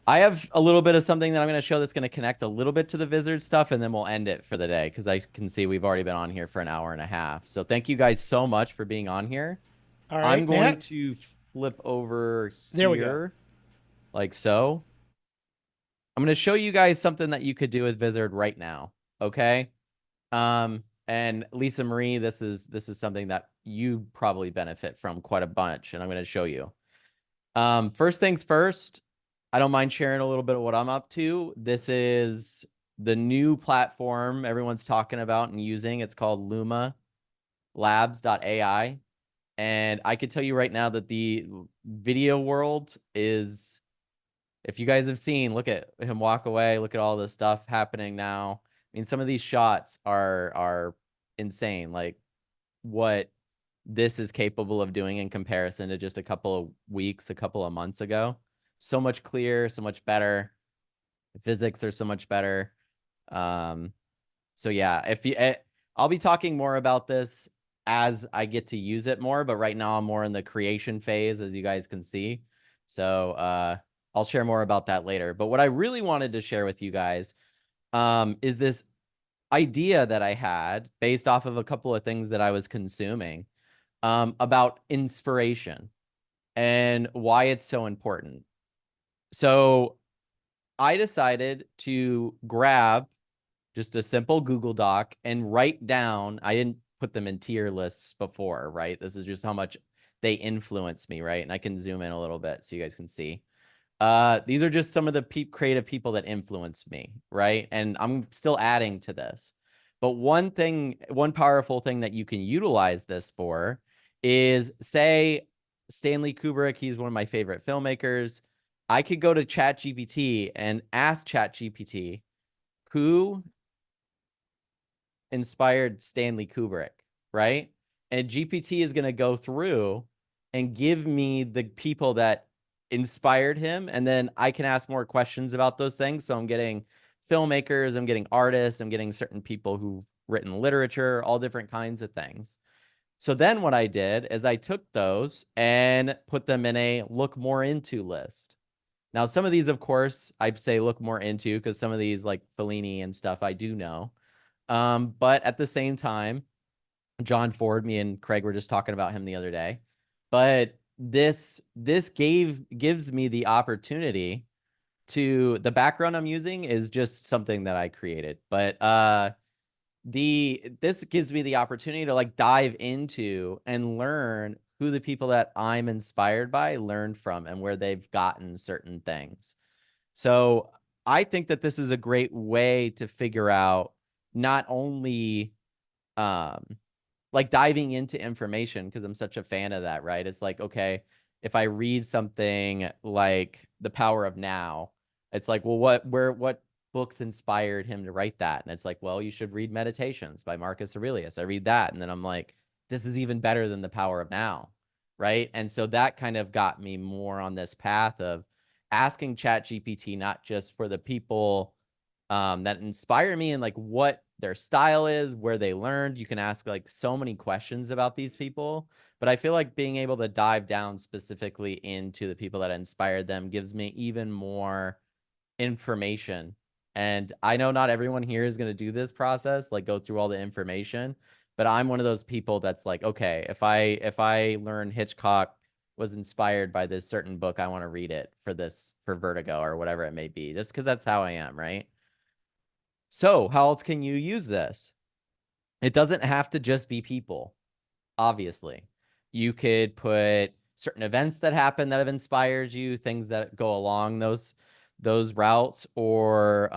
I have a little bit of something that I'm going to show that's going to connect a little bit to the Wizard stuff, and then we'll end it for the day because I can see we've already been on here for an hour and a half. So thank you guys so much for being on here. All I'm right, going Matt. to flip over There we go. here like so. I'm going to show you guys something that you could do with Wizard right now. Okay. And Lisa Marie, this is something that you probably benefit from quite a bunch, and I'm going to show you. First things first, I don't mind sharing a little bit of what I'm up to. This is the new platform everyone's talking about and using. It's called Luma Labs.ai. And I could tell you right now that the video world is, if you guys have seen, look at him walk away, look at all this stuff happening now. I mean, some of these shots are insane. Like what this is capable of doing in comparison to just a couple of weeks, a couple of months ago. So much clearer, so much better. The physics are so much better. Um, so yeah, I'll be talking more about this as I get to use it more, but right now I'm more in the creation phase, as you guys can see. So I'll share more about that later. But what I really wanted to share with you guys is this idea that I had based off of a couple of things that I was consuming about inspiration and why it's so important. So I decided to grab just a simple Google Doc and write down, I didn't put them in tier lists before, right? This is just how much they influence me, right? And I can zoom in a little bit so you guys can see. These are just some of the creative people that influenced me, right? And I'm still adding to this. But one powerful thing that you can utilize this for is, say, Stanley Kubrick, he's one of my favorite filmmakers. I could go to ChatGPT and ask ChatGPT, who inspired Stanley Kubrick, right? And GPT is going to go through and give me the people that inspired him. And then I can ask more questions about those things. So I'm getting filmmakers, I'm getting artists, I'm getting certain people who've written literature, all different kinds of things. So then what I did is I took those and put them in a look more into list. Now, some of these, of course, I'd say look more into because some of these, like Fellini and stuff, I do know. But at the same time, John Ford, me and Craig were just talking about him the other day. But this gives me the opportunity to, the background I'm using is just something that I created. But this gives me the opportunity to like dive into and learn who the people that I'm inspired by learned from and where they've gotten certain things. So I think that this is a great way to figure out not only um like diving into information, because I'm such a fan of that, right? It's like, okay, if I read something like The Power of Now, it's like, well, what books inspired him to write that? And it's like, well, you should read Meditations by Marcus Aurelius. I read that, and then I'm like, this is even better than The Power of Now, right? And so that kind of got me more on this path of asking ChatGPT not just for the people that inspire me and like what their style is, where they learned. You can ask like so many questions about these people, but I feel like being able to dive down specifically into the people that inspired them gives me even more information. And I know not everyone here is going to do this process, like go through all the information, but I'm one of those people that's like, okay, if I learn Hitchcock was inspired by this certain book, I want to read it for Vertigo or whatever it may be, just because that's how I am, right? So, how else can you use this? It doesn't have to just be people, obviously. You could put certain events that happen that have inspired you, things that go along those routes, or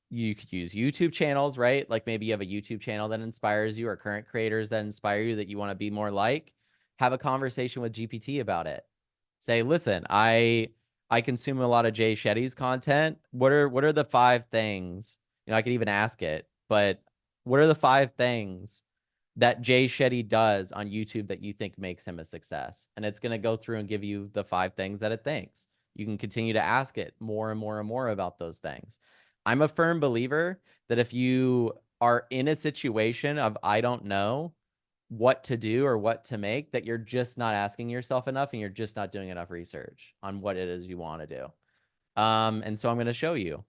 you could use YouTube channels, right? Like maybe you have a YouTube channel that inspires you or current creators that inspire you that you want to be more like. Have a conversation with GPT about it. Say, listen, I consume a lot of Jay Shetty's content. What are the five things? You know, I could even ask it, but what are the five things that Jay Shetty does on YouTube that you think makes him a success? And it's going to go through and give you the five things that it thinks. You can continue to ask it more and more and more about those things. I'm a firm believer that if you are in a situation of I don't know what to do or what to make, that you're just not asking yourself enough and you're just not doing enough research on what it is you want to do. And so I'm going to show you.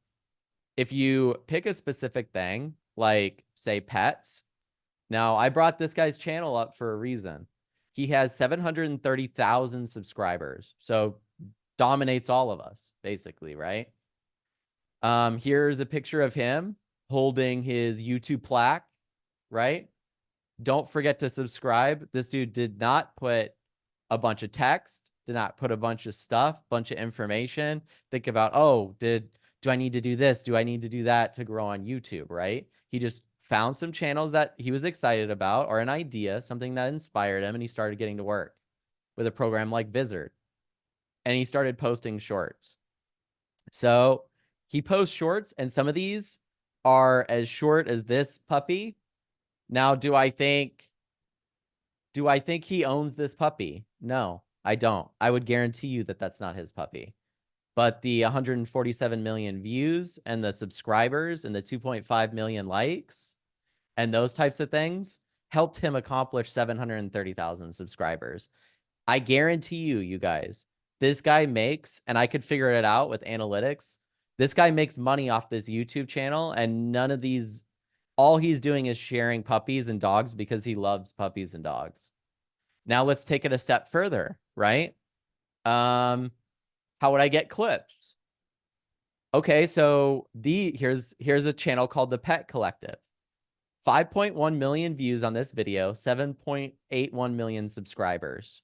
If you pick a specific thing, like say pets. Now I brought this guy's channel up for a reason. He has 730,000 subscribers. So dominates all of us, basically, right? Here's a picture of him holding his YouTube plaque, right? Don't forget to subscribe. This dude did not put a bunch of text, did not put a bunch of stuff, bunch of information. Think about, oh, do I need to do this? Do I need to do that to grow on YouTube, right? He just found some channels that he was excited about or an idea, something that inspired him, and he started getting to work with a program like Vizard. And he started posting shorts. So he posts shorts, and some of these are as short as this puppy. Now, do I think he owns this puppy? No, I don't. I would guarantee you that that's not his puppy. But the 147 million views and the subscribers and the 2.5 million likes and those types of things helped him accomplish 730,000 subscribers. I guarantee you, you guys, this guy makes, and I could figure it out with analytics, this guy makes money off this YouTube channel, and none of these, all he's doing is sharing puppies and dogs because he loves puppies and dogs. Now let's take it a step further, right? How would I get clips? Okay, so here's a channel called The Pet Collective. 5.1 million views on this video, 7.81 million subscribers.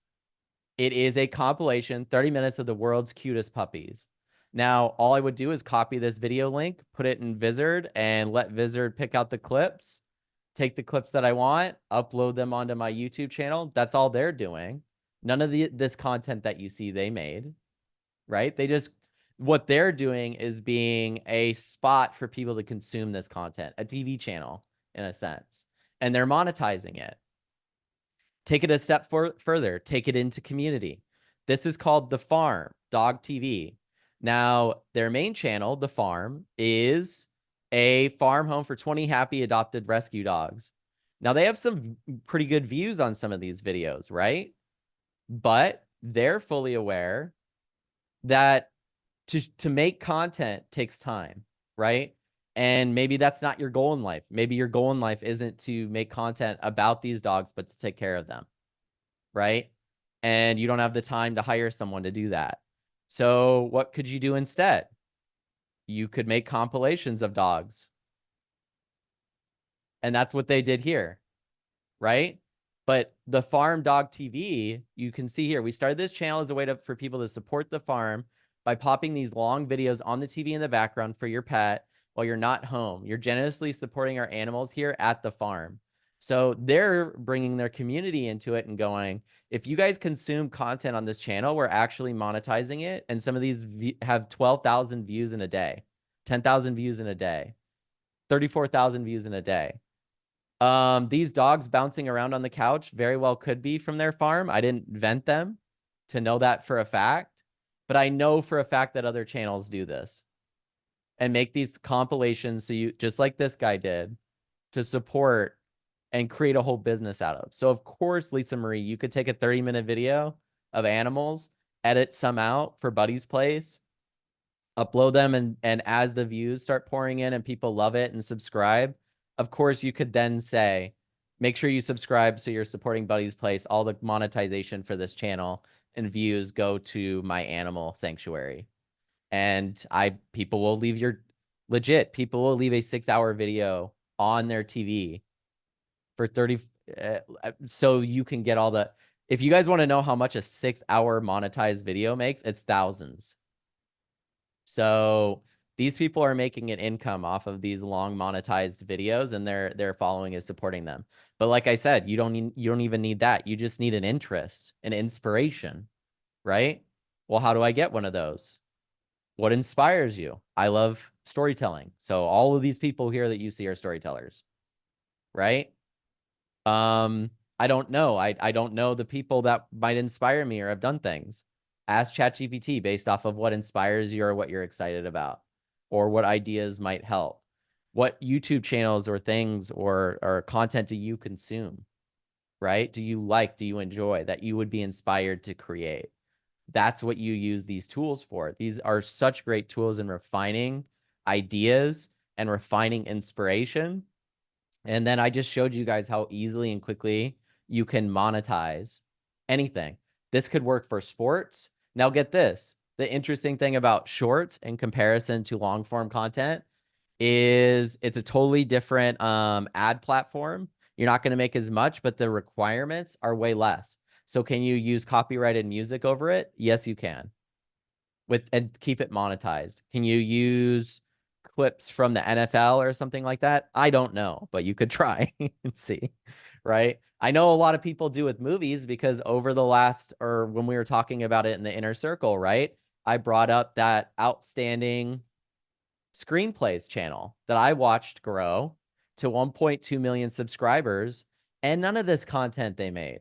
It is a compilation, 30 minutes of the world's cutest puppies. Now, all I would do is copy this video link, put it in Vizard, and let Vizard pick out the clips, take the clips that I want, upload them onto my YouTube channel. That's all they're doing. None of this content that you see they made, right? What they're doing is being a spot for people to consume this content, a TV channel in a sense, and they're monetizing it. Take it a step further, take it into community. This is called The Farm, Dog TV. Now, their main channel, The Farm, is a farm home for 20 happy adopted rescue dogs. Now, they have some pretty good views on some of these videos, right? But they're fully aware that to make content takes time, right? And maybe that's not your goal in life. Maybe your goal in life isn't to make content about these dogs, but to take care of them, right? And you don't have the time to hire someone to do that. So what could you do instead? You could make compilations of dogs. And that's what they did here, right? But the Farm Dog TV, you can see here, we started this channel as a way for people to support the farm by popping these long videos on the TV in the background for your pet while you're not home. You're generously supporting our animals here at the farm. So they're bringing their community into it and going, if you guys consume content on this channel, we're actually monetizing it. And some of these have 12,000 views in a day, 10,000 views in a day, 34,000 views in a day. These dogs bouncing around on the couch very well could be from their farm. I didn't vent them to know that for a fact, but I know for a fact that other channels do this and make these compilations. So you, just like this guy did, to support and create a whole business out of. So of course, Lisa Marie, you could take a 30-minute video of animals, edit some out for Buddy's Place, upload them, and as the views start pouring in and people love it and subscribe, of course, you could then say, make sure you subscribe so you're supporting Buddy's Place. All the monetization for this channel and views go to my animal sanctuary. And people will leave people will leave a 6-hour video on their TV for 30. So you can get all the, if you guys want to know how much a 6-hour monetized video makes, it's thousands. So these people are making an income off of these long monetized videos, and their following is supporting them. But like I said, you don't even need that. You just need an interest, an inspiration, right? Well, how do I get one of those? What inspires you? I love storytelling. So all of these people here that you see are storytellers, right? I don't know. I don't know the people that might inspire me or have done things. Ask ChatGPT based off of what inspires you or what you're excited about, or what ideas might help. What YouTube channels or things or content do you consume, right? Do you like, do you enjoy that you would be inspired to create? That's what you use these tools for. These are such great tools in refining ideas and refining inspiration. And then I just showed you guys how easily and quickly you can monetize anything. This could work for sports. Now get this. The interesting thing about shorts in comparison to long form content is it's a totally different ad platform. You're not going to make as much, but the requirements are way less. So can you use copyrighted music over it? Yes, you can. And keep it monetized. Can you use clips from the NFL or something like that? I don't know, but you could try and see, right? I know a lot of people do with movies because over the last, or when we were talking about it in the inner circle, right? I brought up that outstanding screenplays channel that I watched grow to 1.2 million subscribers, and none of this content they made.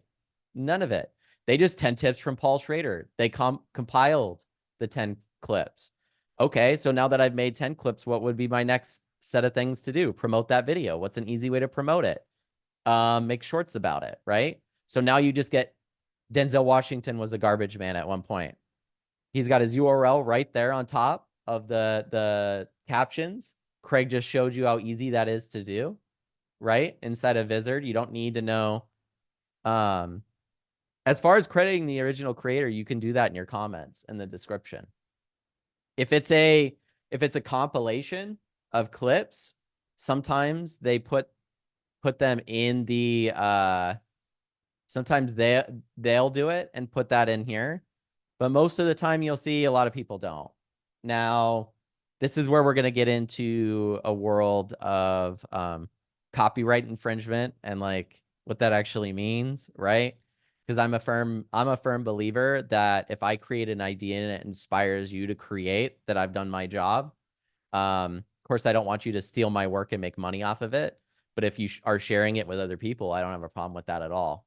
None of it. They just 10 tips from Paul Schrader. They compiled the 10 clips. Okay, so now that I've made 10 clips, what would be my next set of things to do? Promote that video. What's an easy way to promote it? Make shorts about it, right? So now you just get Denzel Washington was a garbage man at one point. He's got his URL right there on top of the captions. Craig just showed you how easy that is to do, right? Inside of Vizard, you don't need to know. As far as crediting the original creator, you can do that in your comments in the description. If it's a compilation of clips, sometimes they put them in the sometimes they'll do it and put that in here. But most of the time you'll see a lot of people don't. Now, this is where we're going to get into a world of copyright infringement and like what that actually means, right? Because I'm a firm believer that if I create an idea and it inspires you to create, that I've done my job. Of course, I don't want you to steal my work and make money off of it. But if you are sharing it with other people, I don't have a problem with that at all.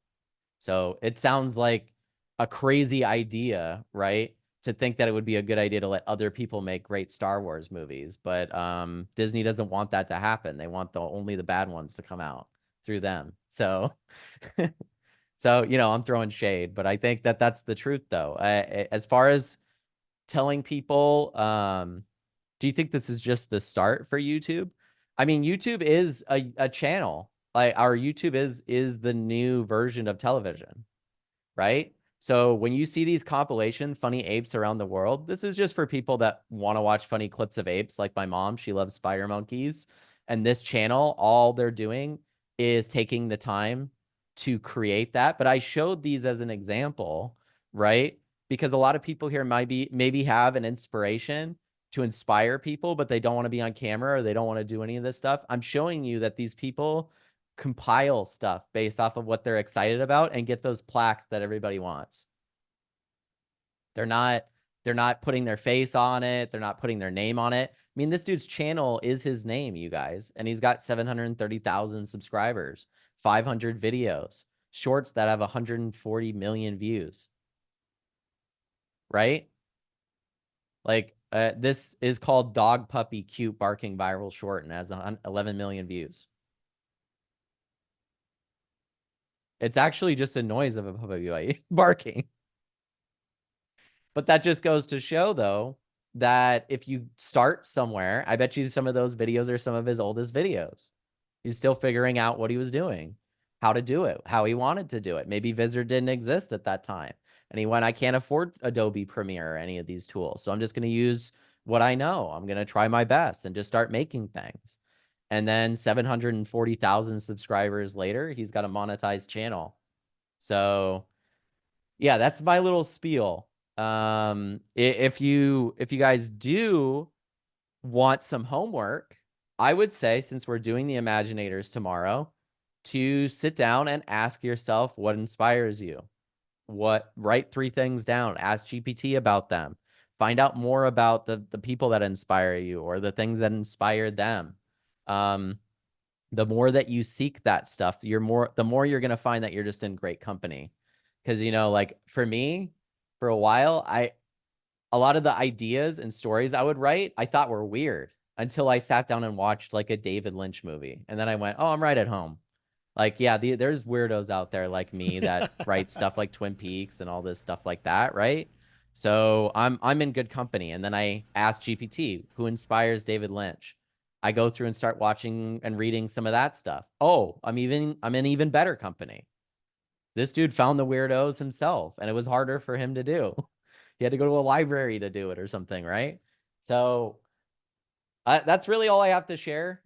So it sounds like a crazy idea, right? To think that it would be a good idea to let other people make great Star Wars movies. But Disney doesn't want that to happen. They want only the bad ones to come out through them. So, so, you know, I'm throwing shade, but I think that that's the truth, though. As far as telling people, do you think this is just the start for YouTube? I mean, YouTube is a channel. Like our YouTube is the new version of television, right? So when you see these compilation funny apes around the world, this is just for people that want to watch funny clips of apes. Like my mom, she loves spider monkeys. And this channel, all they're doing is taking the time to create that. But I showed these as an example, right? Because a lot of people here maybe have an inspiration to inspire people, but they don't want to be on camera or they don't want to do any of this stuff. I'm showing you that these people compile stuff based off of what they're excited about and get those plaques that everybody wants. They're not putting their face on it. They're not putting their name on it. I mean, this dude's channel is his name, you guys, and he's got 730,000 subscribers, 500 videos, shorts that have 140 million views, right? Like this is called Dog Puppy Cute Barking Viral Short and has 11 million views. It's actually just a noise of a puppy barking. But that just goes to show, though, that if you start somewhere, I bet you some of those videos are some of his oldest videos. He's still figuring out what he was doing, how to do it, how he wanted to do it. Maybe Vizard didn't exist at that time. And he went, I can't afford Adobe Premiere or any of these tools. So I'm just going to use what I know. I'm going to try my best and just start making things. And then 740,000 subscribers later, he's got a monetized channel. So yeah, that's my little spiel. If you guys do want some homework, I would say, since we're doing the Imaginators tomorrow, to sit down and ask yourself what inspires you. Write 3 things down, ask GPT about them, find out more about the people that inspire you or the things that inspired them. The more that you seek that stuff, the more you're going to find that you're just in great company. Because, you know, like for me, for a while, a lot of the ideas and stories I would write, I thought were weird until I sat down and watched like a David Lynch movie. And then I went, oh, I'm right at home. Like, yeah, there's weirdos out there like me that write stuff like Twin Peaks and all this stuff like that, right? So I'm in good company. And then I ask GPT, who inspires David Lynch? I go through and start watching and reading some of that stuff. Oh, I'm in even better company. This dude found the weirdos himself, and it was harder for him to do. He had to go to a library to do it or something, right? So that's really all I have to share.